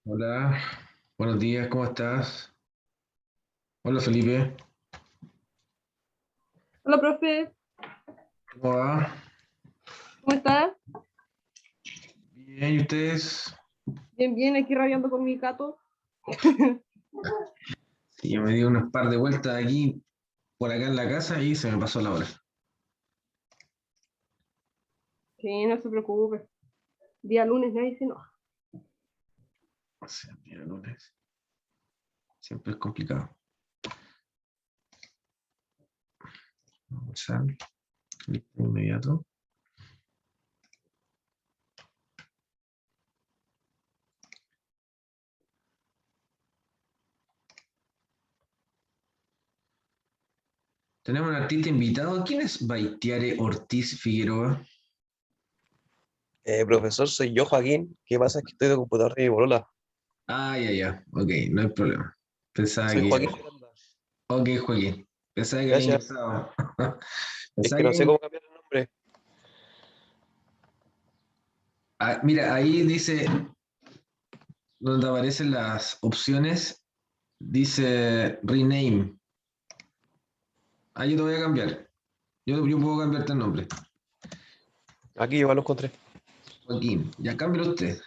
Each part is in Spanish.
Hola, buenos días, ¿cómo estás? Hola Felipe, Hola, profe, ¿cómo va? ¿cómo está? Bien, ¿y ustedes? Bien, bien, aquí rabiando con mi gato. Sí, yo me di unas par de vueltas aquí, por acá en la casa y se me pasó la hora. Sí, no se preocupe. Día lunes nadie se enoja. O sea, mira, lunes, siempre es complicado. Vamos a ver, listo, inmediato. Tenemos un artista invitado. ¿Quién es Baitiare Ortiz Figueroa? Profesor, soy yo, Joaquín. ¿Qué pasa? Es que estoy de computador de mi polola. Ah, ya, ok, no hay problema. Pensaba Soy que... Joaquín Miranda. Ok, Joaquín, pensaba que había Gracias. ingresado. Es Pensaba que no sé que... cómo cambiar el nombre. Ah, mira, ahí dice, donde aparecen las opciones, dice rename. Ah, yo te voy a cambiar. Yo puedo cambiarte el nombre. Aquí igual lo encontré. Joaquín. Ya cámbialo usted.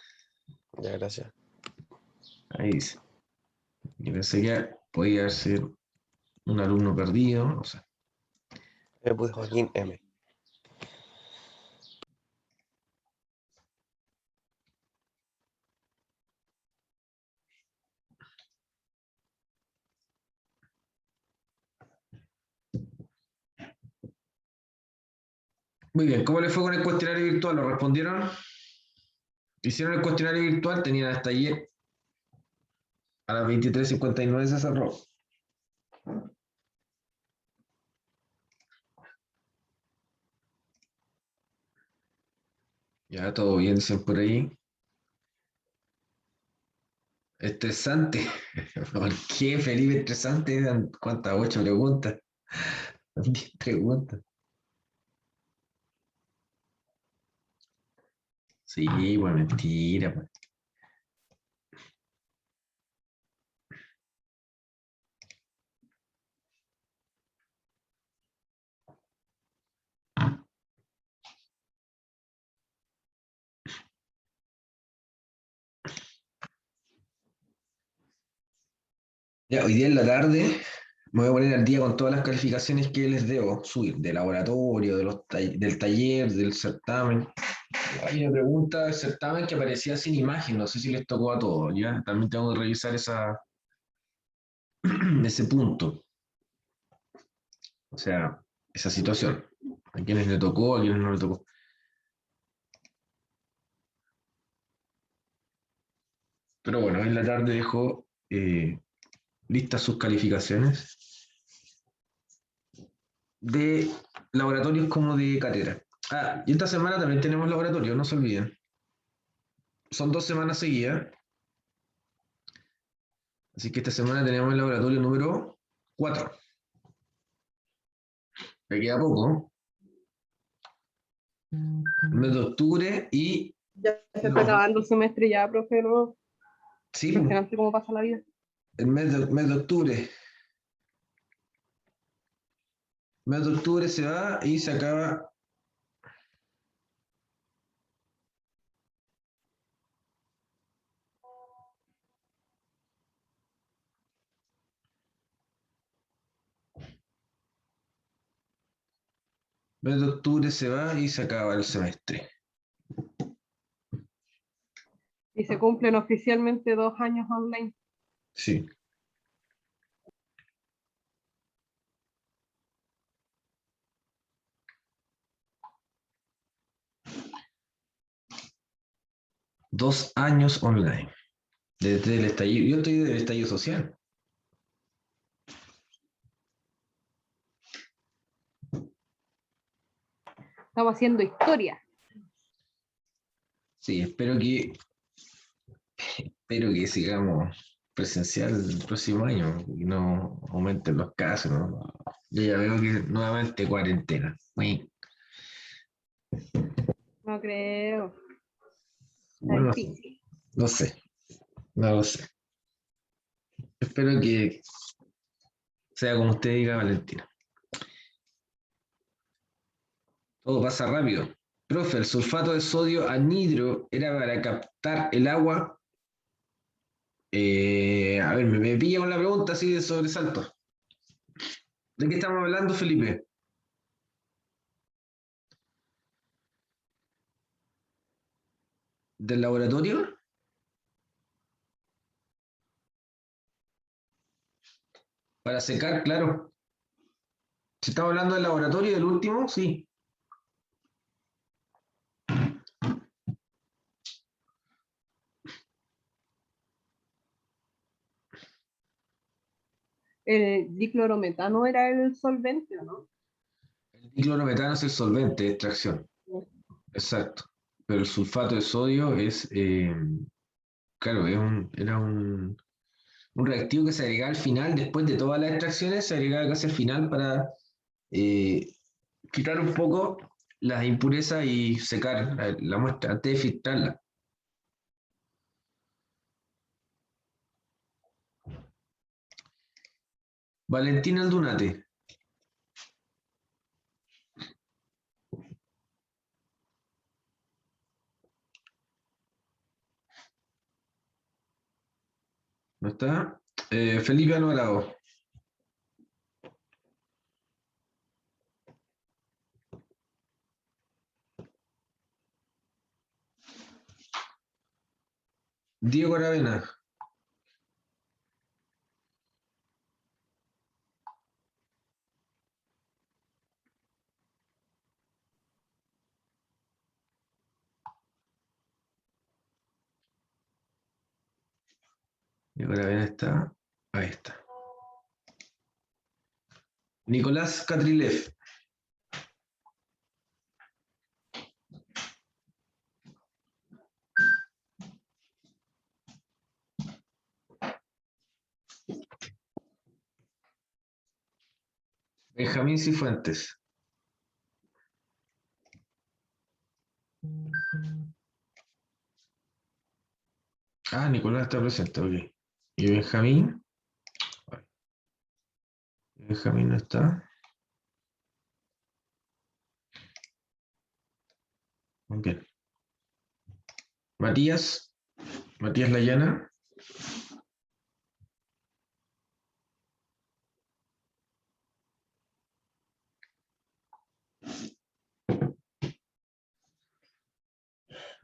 Ya, gracias. Ahí dice. Yo pensé que podía ser un alumno perdido. No sé. Me puse Joaquín M. Muy bien. ¿Cómo le fue con el cuestionario virtual? ¿Lo respondieron? Hicieron el cuestionario virtual. Tenían hasta ayer a las 23:59 se cerró. Ya todo bien, dicen por ahí. Estresante. ¿Por qué, Felipe? Estresante. ¿Cuántas? 8 preguntas. 10 preguntas. Sí, pues mentira, pues. Ya, hoy día en la tarde me voy a poner al día con todas las calificaciones que les debo subir, de laboratorio, del taller, del certamen. Hay una pregunta del certamen que aparecía sin imagen, no sé si les tocó a todos, ¿ya? También tengo que revisar ese punto, o sea, esa situación. A quienes le tocó, a quienes no le tocó. Pero bueno, en la tarde dejo listas sus calificaciones de laboratorios como de cátedra. Ah, y esta semana también tenemos laboratorio, no se olviden. Son 2 semanas seguidas, así que esta semana tenemos el laboratorio número 4. Me queda poco, el mes de octubre y... Ya se está acabando el semestre ya, profe, ¿no? Sí, Impresionante cómo pasa la vida. el mes de octubre. El mes de octubre se va y se acaba. El mes de octubre se va y se acaba el semestre. Y se cumplen oficialmente 2 años online. Sí. Dos años online. Desde el estallido. Yo estoy del estallido social. Estamos haciendo historia. Sí, espero que sigamos presencial el próximo año y no aumenten los casos, ¿no? Yo ya veo que nuevamente cuarentena. No creo. Está Bueno, difícil. no sé. No lo sé. Espero que sea como usted diga, Valentina. Todo pasa rápido. Profe, el sulfato de sodio anhidro era para captar el agua. A ver, me pilla con la pregunta así de sobresalto. ¿De qué estamos hablando, Felipe? ¿Del laboratorio? Para secar, claro. Si estamos hablando del laboratorio, del último, sí. El diclorometano era el solvente, ¿o no? El diclorometano es el solvente de extracción. Exacto. Pero el sulfato de sodio es, claro, era un reactivo que se agregaba al final, después de todas las extracciones, se agregaba casi al final para eh, quitar un poco las impurezas y secar la muestra antes de filtrarla. Valentina Aldunate. ¿No está? Felipe Alvarado. Diego Aravena. Diego Aravena está. Ahí está. Nicolás Catrilev. Benjamín Cifuentes. Ah, Nicolás está presente, ok. ¿Y Benjamín? Benjamín no está. Ok. Matías. Matías Layana.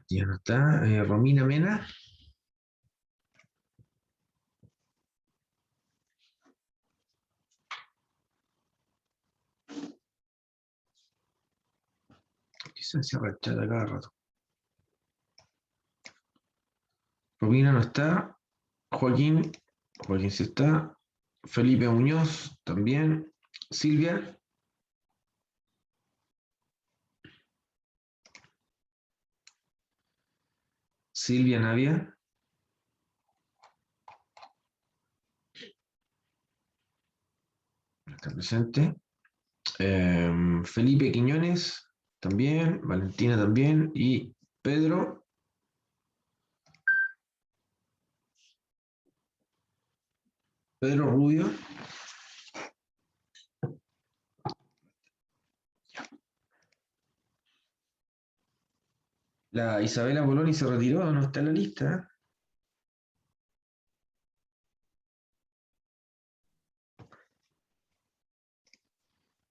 Ya no está. Romina Mena. Quizás se cierra el chat a cada rato. Romina no está. Joaquín. Joaquín sí está. Felipe Muñoz también. Silvia. Silvia Navia. Está presente. Felipe Quiñones también. Valentina también. Y Pedro. Pedro Rubio. La Isabela Boloni se retiró, no está en la lista.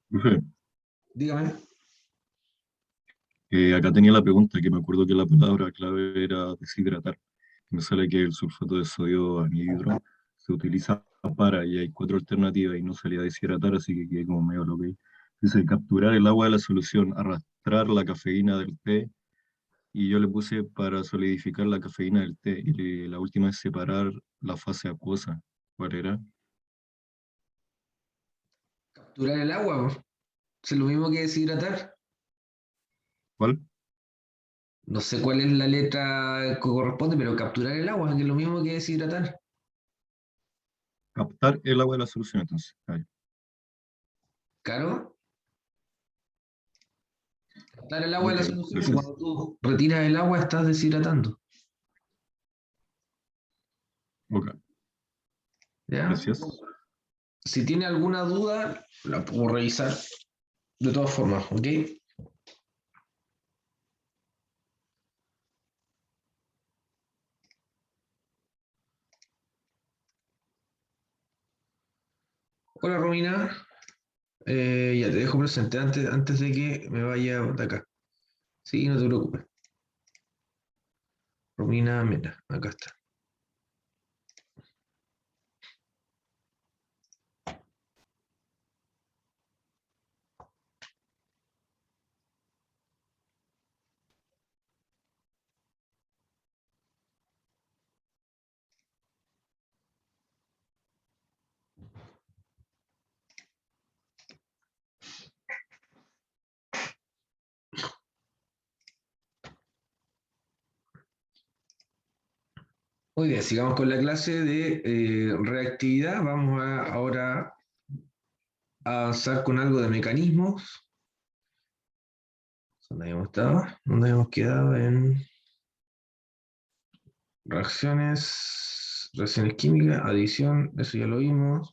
Profe, Dígame. acá tenía la pregunta, que me acuerdo que la palabra clave era deshidratar. Me sale que el sulfato de sodio anhidro se utiliza para, y hay cuatro alternativas y no salía deshidratar, así que quedé como medio loco ahí. Dice capturar el agua de la solución, arrastrar la cafeína del té, y yo le puse para solidificar la cafeína del té, y la última es separar la fase acuosa. ¿Cuál era? Capturar el agua, po. Es lo mismo que deshidratar. ¿Cuál? No sé cuál es la letra que corresponde, pero capturar el agua, que es lo mismo que deshidratar. Captar el agua de la solución, entonces. Ahí. Claro, captar el agua de Ok, la solución, si perfecto. cuando tú retiras el agua estás deshidratando. Ok, ¿Ya? gracias. Si tiene alguna duda, la puedo revisar de todas formas, ¿ok? Hola Romina. Ya te dejo presente antes de que me vaya de acá. Sí, no te preocupes. Romina Mena, acá está. Muy bien, sigamos con la clase de reactividad. Vamos ahora a avanzar con algo de mecanismos. ¿Dónde habíamos estado? ¿Dónde habíamos quedado? En reacciones químicas, adición, eso ya lo vimos.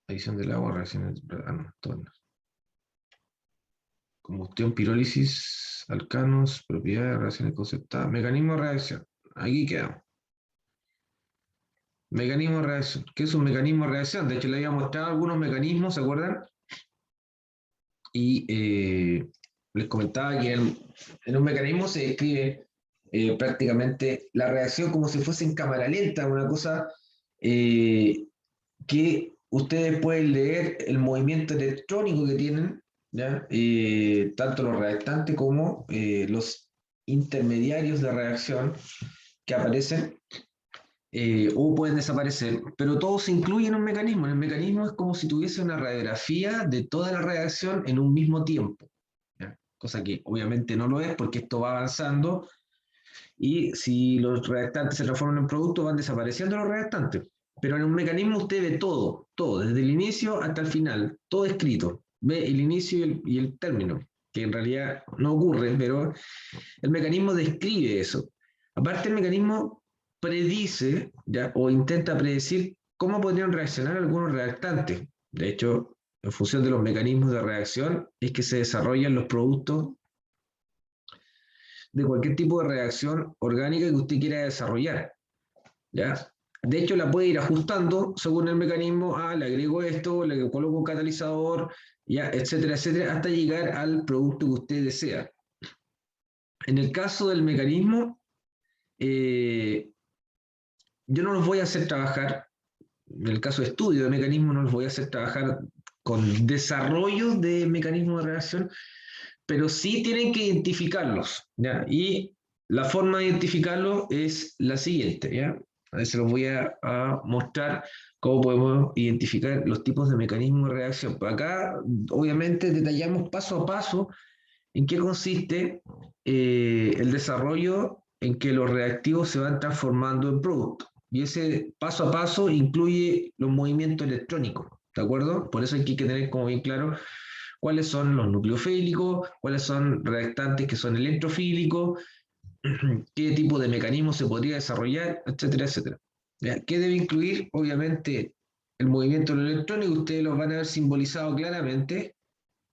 Adición del agua, reacciones, no, todo no. Combustión, pirólisis, alcanos, propiedades, reacciones conceptadas, mecanismo de reacción. Aquí quedamos. Mecanismo de reacción. ¿Qué es un mecanismo de reacción? De hecho, le había mostrado algunos mecanismos, ¿se acuerdan? Y les comentaba que en un mecanismo se describe prácticamente la reacción como si fuese en cámara lenta, una cosa que ustedes pueden leer el movimiento electrónico que tienen, ¿ya? Tanto los reactantes como los intermediarios de reacción que aparecen o pueden desaparecer, pero todo se incluye en un mecanismo. En el mecanismo es como si tuviese una radiografía de toda la reacción en un mismo tiempo, ¿ya? Cosa que obviamente no lo es porque esto va avanzando y si los reactantes se transforman en productos van desapareciendo los reactantes. Pero en un mecanismo usted ve todo, todo, desde el inicio hasta el final, todo escrito. Ve el inicio y el término, que en realidad no ocurre, pero el mecanismo describe eso. Aparte, el mecanismo predice, ¿ya? O intenta predecir cómo podrían reaccionar algunos reactantes. De hecho, en función de los mecanismos de reacción, es que se desarrollan los productos de cualquier tipo de reacción orgánica que usted quiera desarrollar, ¿ya? De hecho, la puede ir ajustando según el mecanismo. Ah, le agrego esto, le coloco un catalizador, ya, etcétera, etcétera, hasta llegar al producto que usted desea. En el caso del mecanismo, eh, yo no los voy a hacer trabajar, en el caso de estudio de mecanismos, no los voy a hacer trabajar con desarrollo de mecanismos de reacción, pero sí tienen que identificarlos, ¿ya? Y la forma de identificarlos es la siguiente, ¿ya? A ver, se los voy a mostrar cómo podemos identificar los tipos de mecanismos de reacción. Pues acá, obviamente, detallamos paso a paso en qué consiste el desarrollo en que los reactivos se van transformando en productos. Y ese paso a paso incluye los movimientos electrónicos, ¿de acuerdo? Por eso hay que tener como bien claro cuáles son los nucleofílicos, cuáles son reactantes que son electrofílicos, qué tipo de mecanismo se podría desarrollar, etcétera, etcétera. ¿Ya? ¿Qué debe incluir? Obviamente, el movimiento electrónico, ustedes lo van a ver simbolizado claramente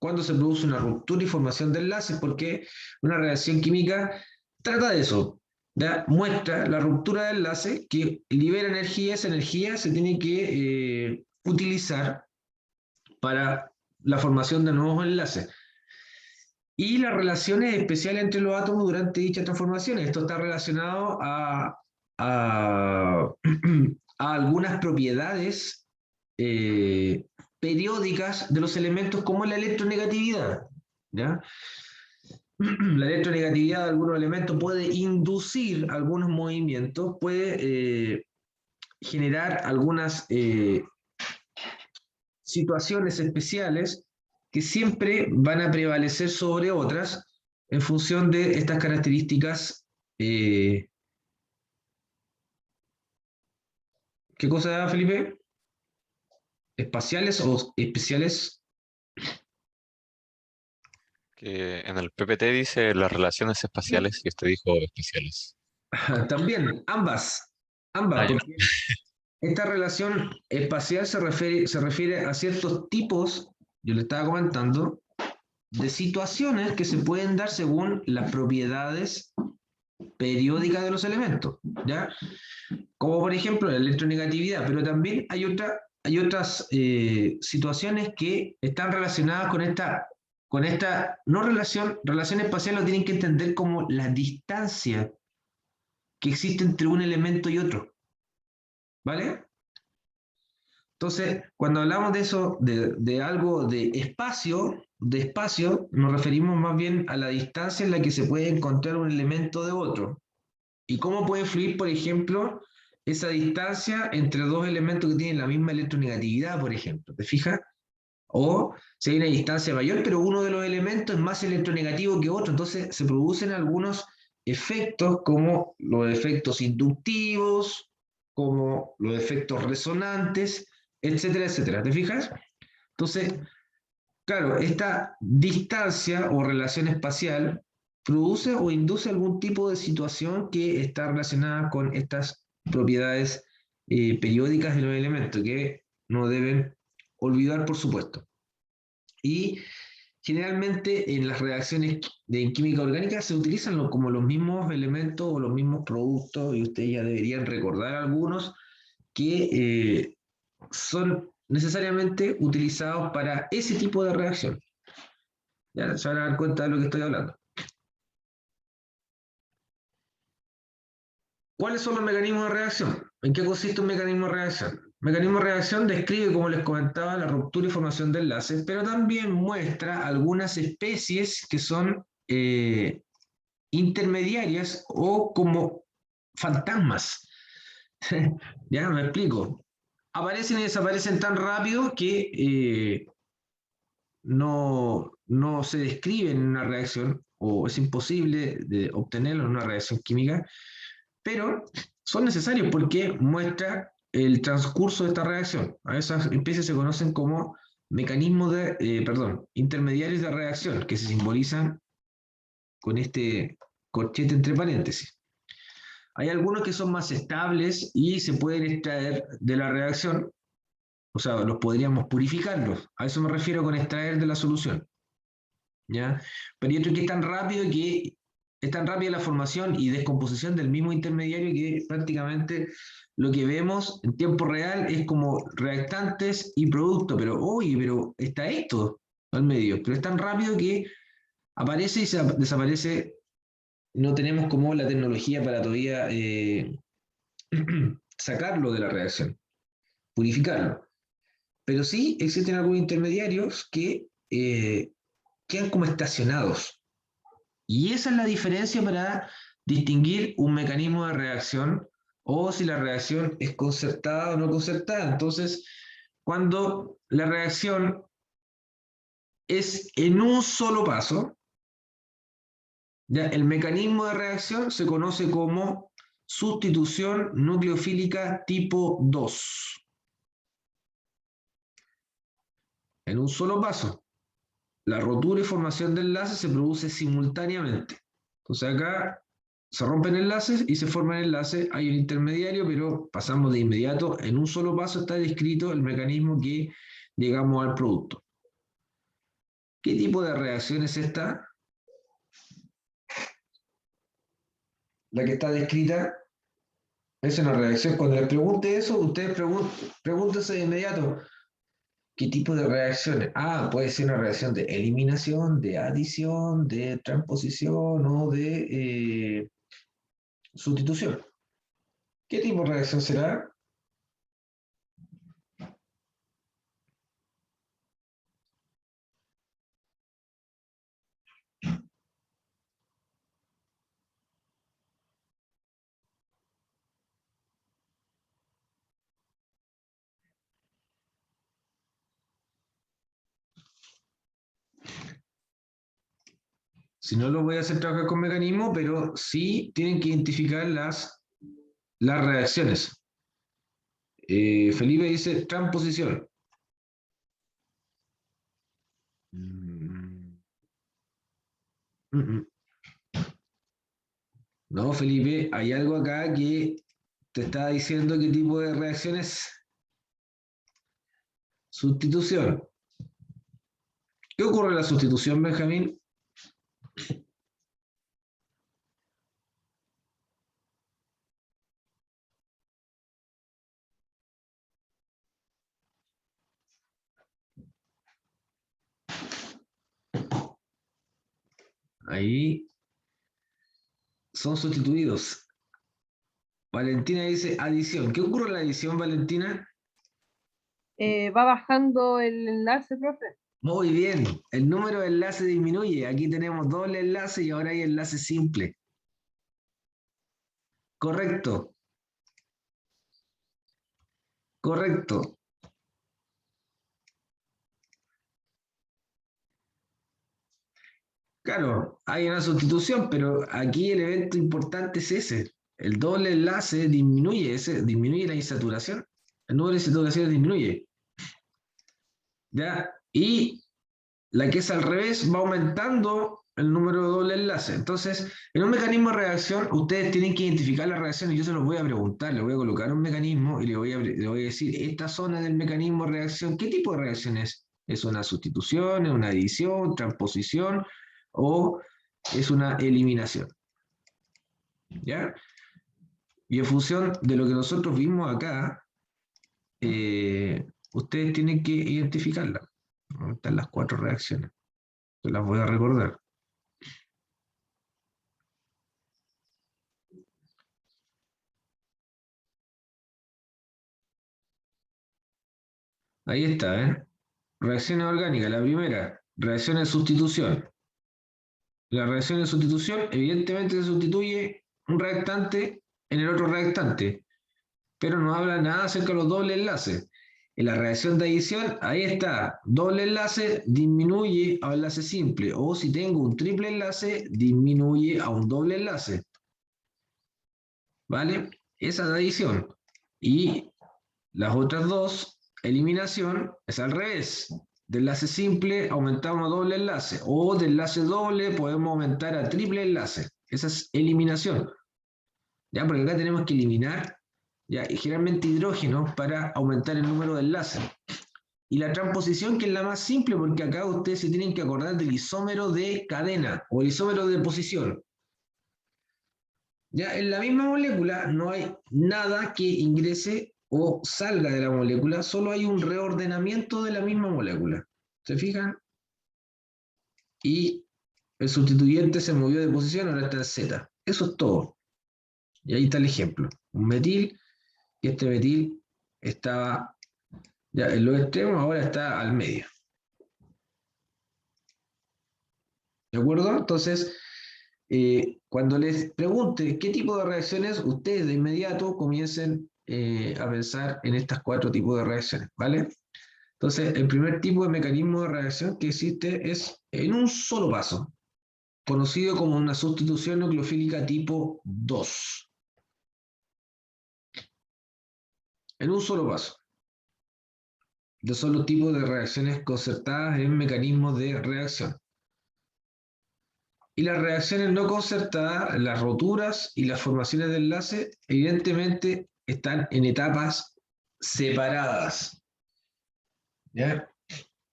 cuando se produce una ruptura y formación de enlaces, porque una reacción química trata de eso, ¿ya? Muestra la ruptura de enlace que libera energía, esa energía se tiene que utilizar para la formación de nuevos enlaces. Y las relaciones especiales entre los átomos durante dichas transformaciones. Esto está relacionado a, a algunas propiedades periódicas de los elementos como la electronegatividad, ¿ya? La electronegatividad de algunos elementos puede inducir algunos movimientos, puede generar algunas situaciones especiales que siempre van a prevalecer sobre otras en función de estas características. ¿Qué cosa, Felipe? ¿Espaciales o especiales? Que en el PPT dice las relaciones espaciales y usted dijo especiales. También, ambas, Ah, ya. porque esta relación espacial se refiere a ciertos tipos, yo le estaba comentando, de situaciones que se pueden dar según las propiedades periódicas de los elementos, ¿ya? Como por ejemplo la electronegatividad, pero también hay otras situaciones que están relacionadas con esta no relación espacial lo tienen que entender como la distancia que existe entre un elemento y otro, ¿vale? Entonces, cuando hablamos de eso, de algo de espacio, nos referimos más bien a la distancia en la que se puede encontrar un elemento de otro. ¿Y cómo puede fluir, por ejemplo, esa distancia entre dos elementos que tienen la misma electronegatividad, por ejemplo? ¿Te fijas? O si hay una distancia mayor, pero uno de los elementos es más electronegativo que otro, entonces se producen algunos efectos como los efectos inductivos, como los efectos resonantes, etcétera, etcétera. ¿Te fijas? Entonces, claro, esta distancia o relación espacial produce o induce algún tipo de situación que está relacionada con estas propiedades periódicas de los elementos que no deben olvidar, por supuesto. Y generalmente en las reacciones de química orgánica se utilizan como los mismos elementos o los mismos productos, y ustedes ya deberían recordar algunos que son necesariamente utilizados para ese tipo de reacción. Ya se van a dar cuenta de lo que estoy hablando. ¿Cuáles son los mecanismos de reacción? ¿En qué consiste un mecanismo de reacción? El mecanismo de reacción describe, como les comentaba, la ruptura y formación de enlaces, pero también muestra algunas especies que son intermediarias o como fantasmas. Ya me explico. Aparecen y desaparecen tan rápido que no se describen en una reacción o es imposible de obtenerlo en una reacción química, pero son necesarios porque muestra el transcurso de esta reacción. A esas especies se conocen como mecanismos intermediarios de reacción, que se simbolizan con este corchete entre paréntesis. Hay algunos que son más estables y se pueden extraer de la reacción, o sea, los podríamos purificarlos. A eso me refiero con extraer de la solución. ¿Ya? Pero hay otro que es tan rápida la formación y descomposición del mismo intermediario que prácticamente lo que vemos en tiempo real es como reactantes y producto, pero oye, pero está esto al medio, pero es tan rápido que aparece y desaparece. No tenemos como la tecnología para todavía sacarlo de la reacción, purificarlo. Pero sí existen algunos intermediarios que quedan como estacionados. Y esa es la diferencia para distinguir un mecanismo de reacción o si la reacción es concertada o no concertada. Entonces, cuando la reacción es en un solo paso, ya el mecanismo de reacción se conoce como sustitución nucleofílica tipo 2. En un solo paso. La rotura y formación de enlaces se produce simultáneamente. Entonces acá se rompen enlaces y se forman enlaces, hay un intermediario, pero pasamos de inmediato, en un solo paso está descrito el mecanismo que llegamos al producto. ¿Qué tipo de reacción es esta? La que está descrita es una reacción. Cuando les pregunte eso, ustedes pregúntense de inmediato, ¿qué tipo de reacciones? Ah, puede ser una reacción de eliminación, de adición, de transposición o de sustitución. ¿Qué tipo de reacción será? Si no lo voy a hacer trabajar con mecanismo, pero sí tienen que identificar las reacciones. Felipe dice transposición. Mm, mm, mm. No, Felipe, hay algo acá que te está diciendo qué tipo de reacción es. Sustitución. ¿Qué ocurre en la sustitución, Benjamín? Ahí son sustituidos. Valentina dice adición. ¿Qué ocurre en la adición, Valentina? Va bajando el enlace, profe. Muy bien, el número de enlaces disminuye. Aquí tenemos doble enlace y ahora hay enlace simple. Correcto. Correcto. Claro, hay una sustitución, pero aquí el evento importante es ese. El doble enlace disminuye la insaturación. El número de insaturaciones disminuye. ¿Ya? Y la que es al revés va aumentando el número de doble enlace. Entonces, en un mecanismo de reacción, ustedes tienen que identificar la reacción y yo se los voy a preguntar, les voy a colocar un mecanismo y le voy a decir, esta zona del mecanismo de reacción, ¿qué tipo de reacción es? ¿Es una sustitución, es una adición, transposición o es una eliminación? ¿Ya? Y en función de lo que nosotros vimos acá, ustedes tienen que identificarla. Están las 4 reacciones. Se las voy a recordar. Ahí está, ¿eh? Reacciones orgánicas. La primera, reacción de sustitución. La reacción de sustitución, evidentemente se sustituye un reactante en el otro reactante, pero no habla nada acerca de los dobles enlaces. En la reacción de adición, ahí está, doble enlace disminuye a un enlace simple, o si tengo un triple enlace, disminuye a un doble enlace. ¿Vale? Esa es la adición. Y las otras dos, eliminación, es al revés. De enlace simple aumentamos a doble enlace, o de enlace doble podemos aumentar a triple enlace. Esa es eliminación. ¿Ya? Porque acá tenemos que eliminar, ¿ya? Y generalmente hidrógeno para aumentar el número de enlaces. Y la transposición, que es la más simple, porque acá ustedes se tienen que acordar del isómero de cadena o el isómero de posición. Ya en la misma molécula no hay nada que ingrese o salga de la molécula, solo hay un reordenamiento de la misma molécula. ¿Se fijan? Y el sustituyente se movió de posición, ahora está en Z. Eso es todo. Y ahí está el ejemplo. Un metil, y este metil estaba ya en los extremos, ahora está al medio. ¿De acuerdo? Entonces, cuando les pregunte qué tipo de reacciones, ustedes de inmediato comiencen a pensar en estas 4 tipos de reacciones, ¿vale? Entonces, el primer tipo de mecanismo de reacción que existe es en un solo paso, conocido como una sustitución nucleofílica tipo 2. En un solo paso. Estos son los tipos de reacciones concertadas en mecanismos de reacción. Y las reacciones no concertadas, las roturas y las formaciones de enlace, evidentemente están en etapas separadas. ¿Ya?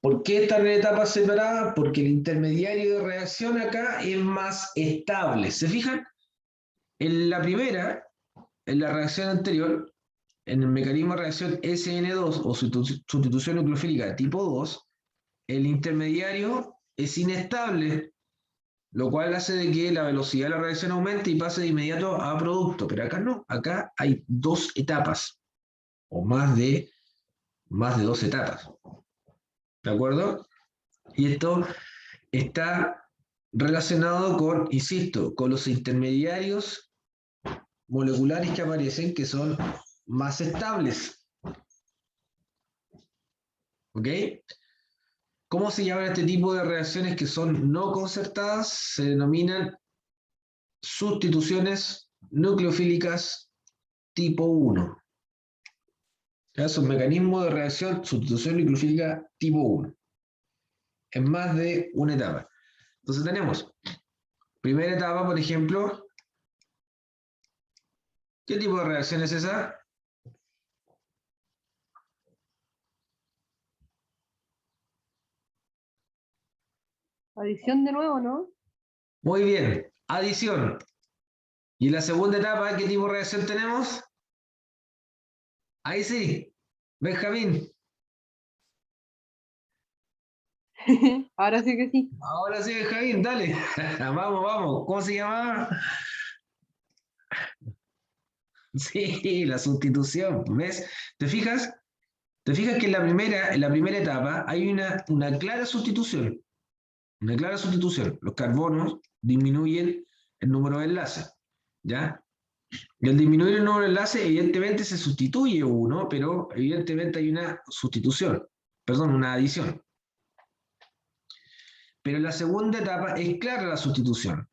¿Por qué están en etapas separadas? Porque el intermediario de reacción acá es más estable. ¿Se fijan? En la primera, en la reacción anterior, en el mecanismo de reacción SN2 o sustitución nucleofílica tipo 2, el intermediario es inestable, lo cual hace de que la velocidad de la reacción aumente y pase de inmediato a producto. Pero acá no, acá hay 2 etapas, o más de 2 etapas. ¿De acuerdo? Y esto está relacionado con, insisto, con los intermediarios moleculares que aparecen, que son más estables. ¿Ok? ¿Cómo se llaman este tipo de reacciones que son no concertadas? Se denominan sustituciones nucleofílicas tipo 1. Es un mecanismo de reacción, sustitución nucleofílica tipo 1. En más de una etapa. Entonces tenemos, primera etapa, por ejemplo, ¿Qué tipo de reacción es esa? Adición de nuevo, ¿no? Muy bien, adición. ¿Y en la segunda etapa qué tipo de reacción tenemos? Ahí sí, Benjamín. Ahora sí que sí. Ahora sí, Benjamín, dale. Vamos, vamos. ¿Cómo se llamaba? Sí, la sustitución. ¿Ves? ¿Te fijas? ¿Te fijas que en la primera etapa hay una clara sustitución? Una clara sustitución. Los carbonos disminuyen el número de enlaces. ¿Ya? Y al disminuir el número de enlaces, evidentemente se sustituye uno, pero evidentemente hay una sustitución. Perdón, una adición. Pero en la segunda etapa es clara la sustitución.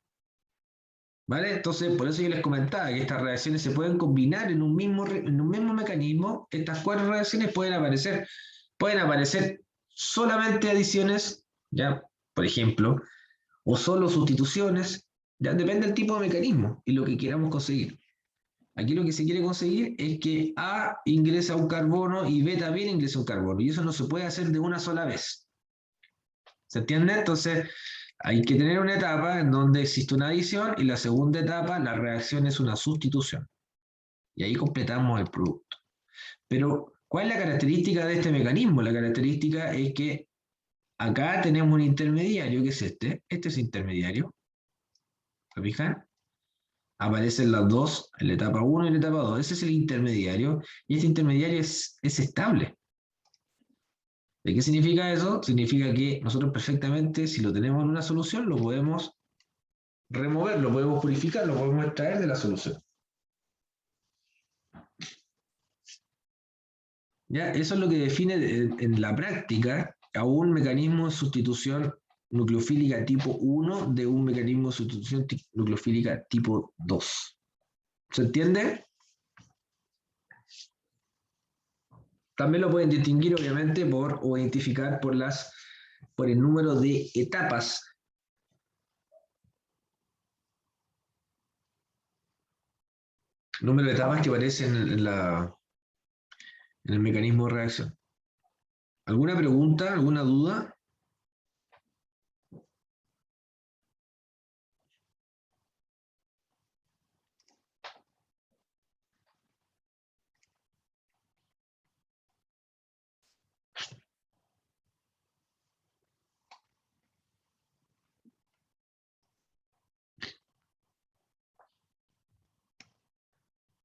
¿Vale? Entonces, por eso yo les comentaba que estas reacciones se pueden combinar en un mismo mecanismo. Estas 4 reacciones pueden aparecer solamente adiciones, ¿ya? Por ejemplo, o solo sustituciones, ya depende del tipo de mecanismo y lo que queramos conseguir. Aquí lo que se quiere conseguir es que A ingresa un carbono y B también ingresa un carbono, y eso no se puede hacer de una sola vez. ¿Se entiende? Entonces, hay que tener una etapa en donde existe una adición y la segunda etapa, la reacción es una sustitución. Y ahí completamos el producto. Pero, ¿cuál es la característica de este mecanismo? La característica es que acá tenemos un intermediario, que es este es intermediario. ¿Lo fijan? Aparecen las dos, en la etapa 1 y en la etapa 2. Ese es el intermediario, y este intermediario es estable. ¿De qué significa eso? Significa que nosotros perfectamente, si lo tenemos en una solución, lo podemos remover, lo podemos purificar, lo podemos extraer de la solución. ¿Ya? Eso es lo que define en la práctica a un mecanismo de sustitución nucleofílica tipo 1 de un mecanismo de sustitución nucleofílica tipo 2. ¿Se entiende? También lo pueden distinguir, obviamente, o identificar por el número de etapas. Número de etapas que aparecen en el mecanismo de reacción. ¿Alguna pregunta? ¿Alguna duda?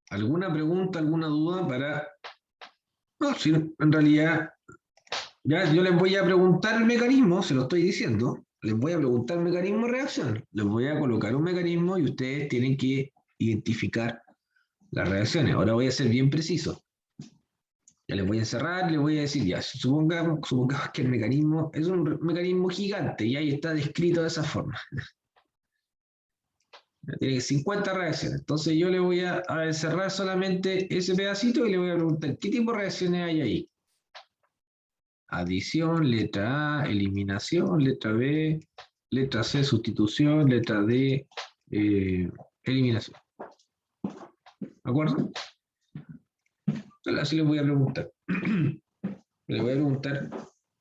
¿Alguna pregunta, alguna duda para...? No, sí, en realidad, ya yo les voy a preguntar el mecanismo, se lo estoy diciendo, les voy a preguntar el mecanismo de reacción, les voy a colocar un mecanismo y ustedes tienen que identificar las reacciones. Ahora voy a ser bien preciso. Ya les voy a encerrar, les voy a decir, ya, supongamos que el mecanismo es un mecanismo gigante y ahí está descrito de esa forma. Tiene 50 reacciones. Entonces yo le voy a encerrar solamente ese pedacito y le voy a preguntar, ¿qué tipo de reacciones hay ahí? Adición, letra A, eliminación, letra B, letra C, sustitución, letra D, eliminación. ¿De acuerdo? Así les voy a preguntar. Les voy a preguntar.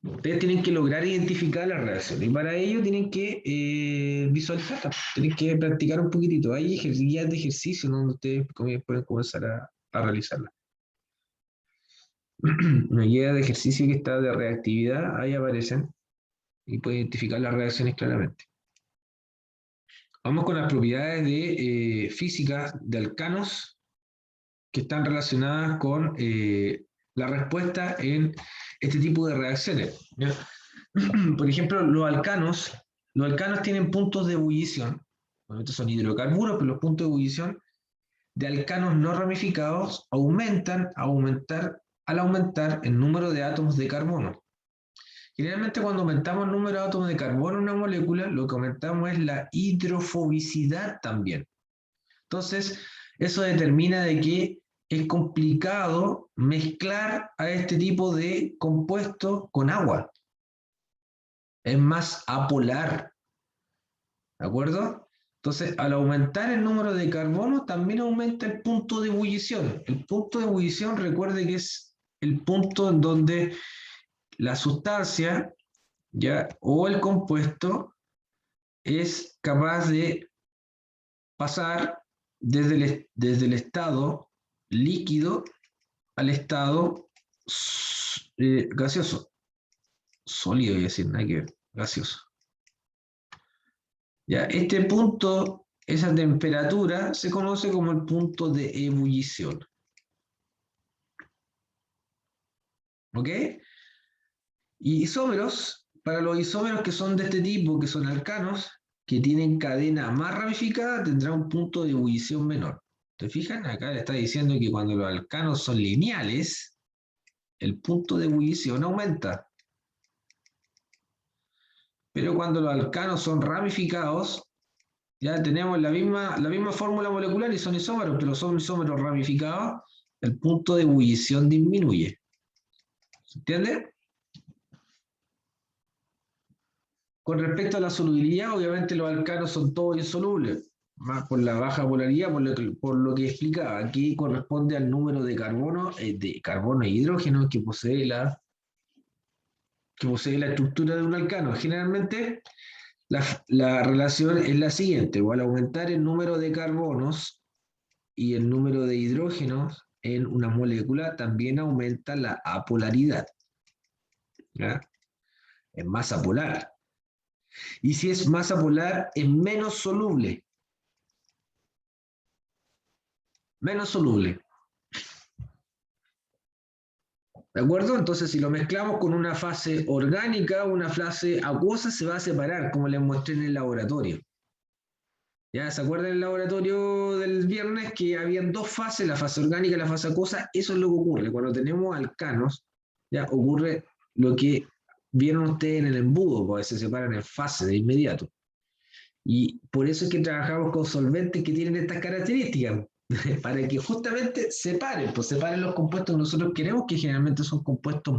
Ustedes tienen que lograr identificar las reacciones y para ello tienen que visualizarlas, tienen que practicar un poquitito. Hay guías de ejercicio donde ustedes pueden comenzar a realizarlas. Una guía de ejercicio que está de reactividad, ahí aparecen y pueden identificar las reacciones claramente. Vamos con las propiedades de físicas de alcanos que están relacionadas con la respuesta en este tipo de reacciones. ¿Ya? Por ejemplo, los alcanos tienen puntos de ebullición. Estos son hidrocarburos, pero los puntos de ebullición de alcanos no ramificados al aumentar el número de átomos de carbono. Generalmente cuando aumentamos el número de átomos de carbono en una molécula, lo que aumentamos es la hidrofobicidad también. Entonces, eso determina de que es complicado mezclar a este tipo de compuestos con agua. Es más apolar. ¿De acuerdo? Entonces, al aumentar el número de carbono, también aumenta el punto de ebullición. El punto de ebullición, recuerde que es el punto en donde la sustancia, ¿ya? O el compuesto es capaz de pasar desde el estado líquido al estado gaseoso. Sólido, voy a decir, nada que ver, gaseoso. Ya, este punto, esa temperatura, se conoce como el punto de ebullición. ¿Ok? Y isómeros, para los isómeros que son de este tipo, que son alcanos, que tienen cadena más ramificada, tendrá un punto de ebullición menor. ¿Te fijan? Acá le está diciendo que cuando los alcanos son lineales, el punto de ebullición aumenta. Pero cuando los alcanos son ramificados, ya tenemos la misma fórmula molecular y son isómeros, pero son isómeros ramificados, el punto de ebullición disminuye. ¿Se entiende? Con respecto a la solubilidad, obviamente los alcanos son todos insolubles, más por la baja polaridad, por lo que explicaba. Aquí corresponde al número de carbono e hidrógeno que posee la estructura de un alcano. Generalmente, la relación es la siguiente: o al aumentar el número de carbonos y el número de hidrógenos en una molécula, también aumenta la apolaridad. ¿Ya? Es masa polar. Y si es masa polar, es menos soluble. Menos soluble. ¿De acuerdo? Entonces, si lo mezclamos con una fase orgánica, una fase acuosa, se va a separar, como les mostré en el laboratorio. ¿Ya? ¿Se acuerdan del laboratorio del viernes que habían dos fases, la fase orgánica y la fase acuosa? Eso es lo que ocurre. Cuando tenemos alcanos, ya ocurre lo que vieron ustedes en el embudo, porque se separan en fase de inmediato. Y por eso es que trabajamos con solventes que tienen estas características, para que justamente separen los compuestos que nosotros queremos, que generalmente son compuestos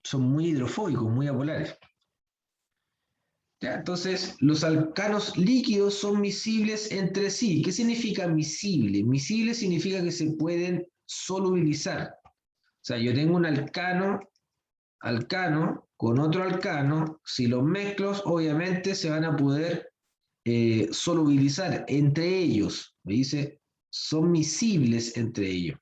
son muy hidrofóbicos, muy apolares. ¿Ya? Entonces, los alcanos líquidos son miscibles entre sí. ¿Qué significa miscible? Miscible significa que se pueden solubilizar. O sea, yo tengo un alcano con otro alcano, si los mezclo, obviamente se van a poder solubilizar entre ellos. Me dice, son miscibles entre ellos.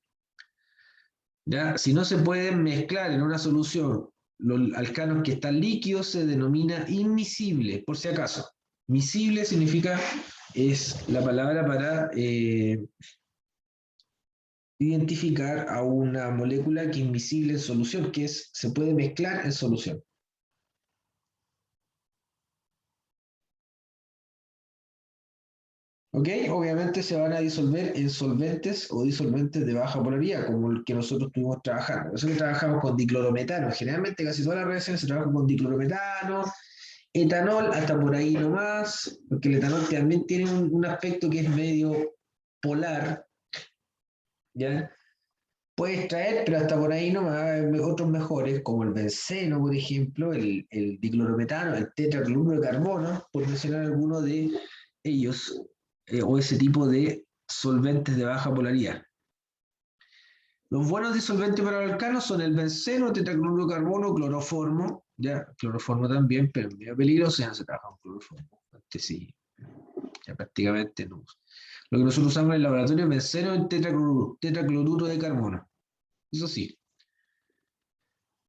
¿Ya? Si no se pueden mezclar en una solución los alcanos que están líquidos, se denomina inmiscible, por si acaso. Miscible significa, es la palabra para identificar a una molécula que es miscible en solución, que se puede mezclar en solución. ¿Ok? Obviamente se van a disolver en solventes o disolventes de baja polaridad, como el que nosotros estuvimos trabajando. Nosotros trabajamos con diclorometano. Generalmente casi todas las reacciones se trabajan con diclorometano, etanol, hasta por ahí nomás, porque el etanol también tiene un aspecto que es medio polar, ¿ya? Puede extraer, pero hasta por ahí nomás, hay otros mejores, como el benceno, por ejemplo, el diclorometano, el tetracloruro de carbono, por mencionar alguno de ellos, o ese tipo de solventes de baja polaridad. Los buenos disolventes para los alcanos son el benceno, tetracloruro de carbono, cloroformo, ya, cloroformo también, pero es medio peligroso, ya no se trabaja con cloroformo. Antes sí, ya prácticamente no. Lo que nosotros usamos en el laboratorio es benceno en tetracloruro de carbono. Eso sí.